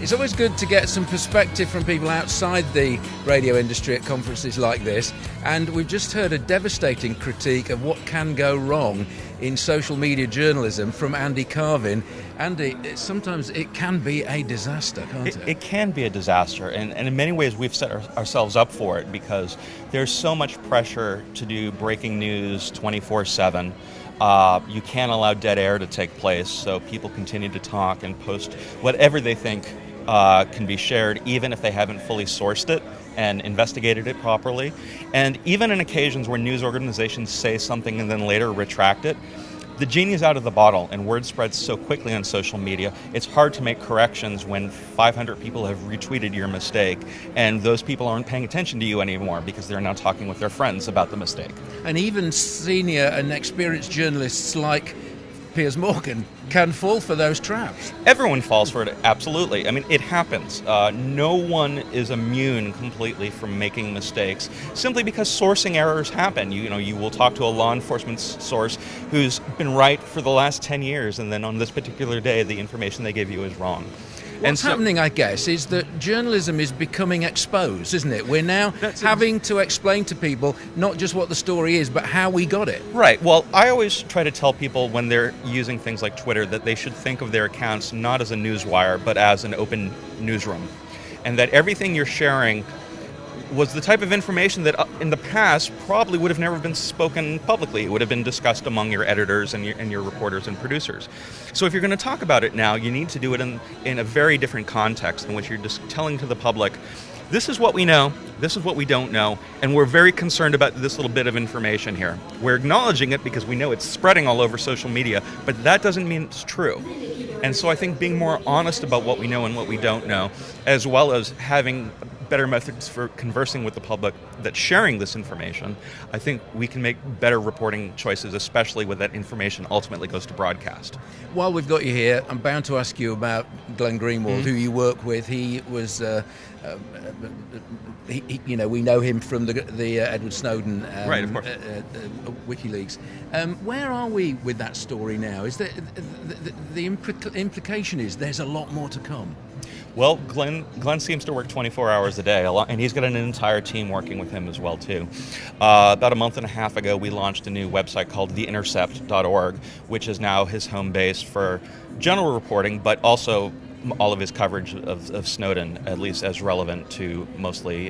It's always good to get some perspective from people outside the radio industry at conferences like this, and we've just heard a devastating critique of what can go wrong in social media journalism from Andy Carvin. Andy, sometimes it can be a disaster, can't it? It can be a disaster, and in many ways we've set ourselves up for it because there's so much pressure to do breaking news 24/7. You can't allow dead air to take place, so people continue to talk and post whatever they think can be shared, even if they haven't fully sourced it and investigated it properly. And even in occasions where news organizations say something and then later retract it, the genie's out of the bottle, and word spreads so quickly on social media, it's hard to make corrections when 500 people have retweeted your mistake, and those people aren't paying attention to you anymore because they're now talking with their friends about the mistake. And even senior and experienced journalists like Piers Morgan can fall for those traps. Everyone falls for it, absolutely. I mean, it happens. No one is immune completely from making mistakes, simply because sourcing errors happen. You will talk to a law enforcement source who's been right for the last 10 years, and then on this particular day, the information they give you is wrong. What's happening, I guess, is that journalism is becoming exposed, isn't it? We're now having to explain to people not just what the story is, but how we got it. Right. Well, I always try to tell people when they're using things like Twitter that they should think of their accounts not as a newswire, but as an open newsroom. And that everything you're sharing was the type of information that in the past probably would have never been spoken publicly. It would have been discussed among your editors and your reporters and producers. So if you're going to talk about it now, you need to do it in a very different context in which you're just telling to the public, this is what we know, this is what we don't know, and we're very concerned about this little bit of information here. We're acknowledging it because we know it's spreading all over social media, but that doesn't mean it's true. And so I think being more honest about what we know and what we don't know, as well as having better methods for conversing with the public that's sharing this information, I think we can make better reporting choices, especially when that information ultimately goes to broadcast. While we've got you here, I'm bound to ask you about Glenn Greenwald, who you work with. He was, we know him from the Edward Snowden right, of course. WikiLeaks. Where are we with that story now? Is that the implication is there's a lot more to come? Well, Glenn seems to work 24 hours a day, and he's got an entire team working with him as well, too. About a month and a half ago, we launched a new website called theintercept.org, which is now his home base for general reporting, but also all of his coverage of Snowden, at least as relevant to mostly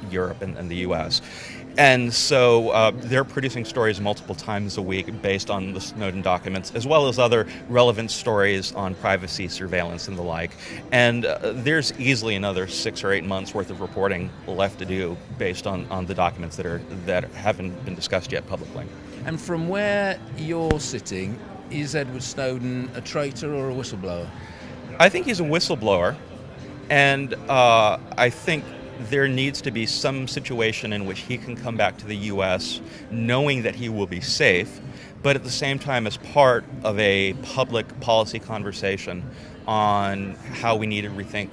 Europe and the U.S. And so they're producing stories multiple times a week based on the Snowden documents, as well as other relevant stories on privacy, surveillance, and the like. And there's easily another 6 or 8 months worth of reporting left to do based on the documents that haven't been discussed yet publicly. And from where you're sitting, is Edward Snowden a traitor or a whistleblower? I think he's a whistleblower, and I think there needs to be some situation in which he can come back to the U.S. knowing that he will be safe, but at the same time as part of a public policy conversation on how we need to rethink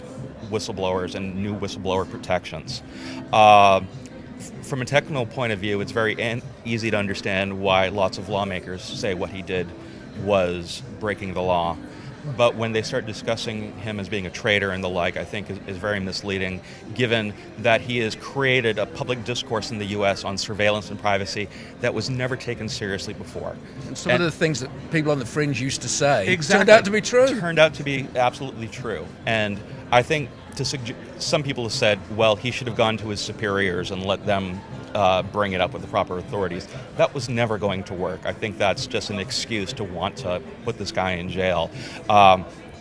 whistleblowers and new whistleblower protections. From a technical point of view, it's very easy to understand why lots of lawmakers say what he did was breaking the law. But when they start discussing him as being a traitor and the like, I think is very misleading, given that he has created a public discourse in the U.S. on surveillance and privacy that was never taken seriously before. And some of the things that people on the fringe used to say exactly, turned out to be true. Turned out to be absolutely true. And I think some people have said, well, he should have gone to his superiors and let them bring it up with the proper authorities. That was never going to work. I think that's just an excuse to want to put this guy in jail.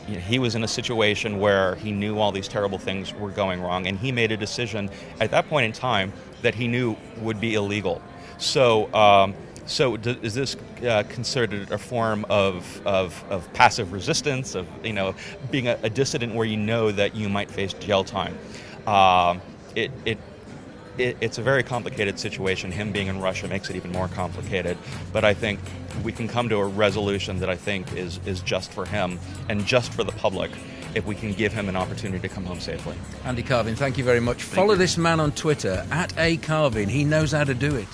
He was in a situation where he knew all these terrible things were going wrong, and he made a decision at that point in time that he knew would be illegal. So is this considered a form of passive resistance, of being a dissident where you know that you might face jail time? It's a very complicated situation. Him being in Russia makes it even more complicated. But I think we can come to a resolution that I think is just for him and just for the public if we can give him an opportunity to come home safely. Andy Carvin, thank you very much. Follow this man on Twitter, @acarvin. He knows how to do it.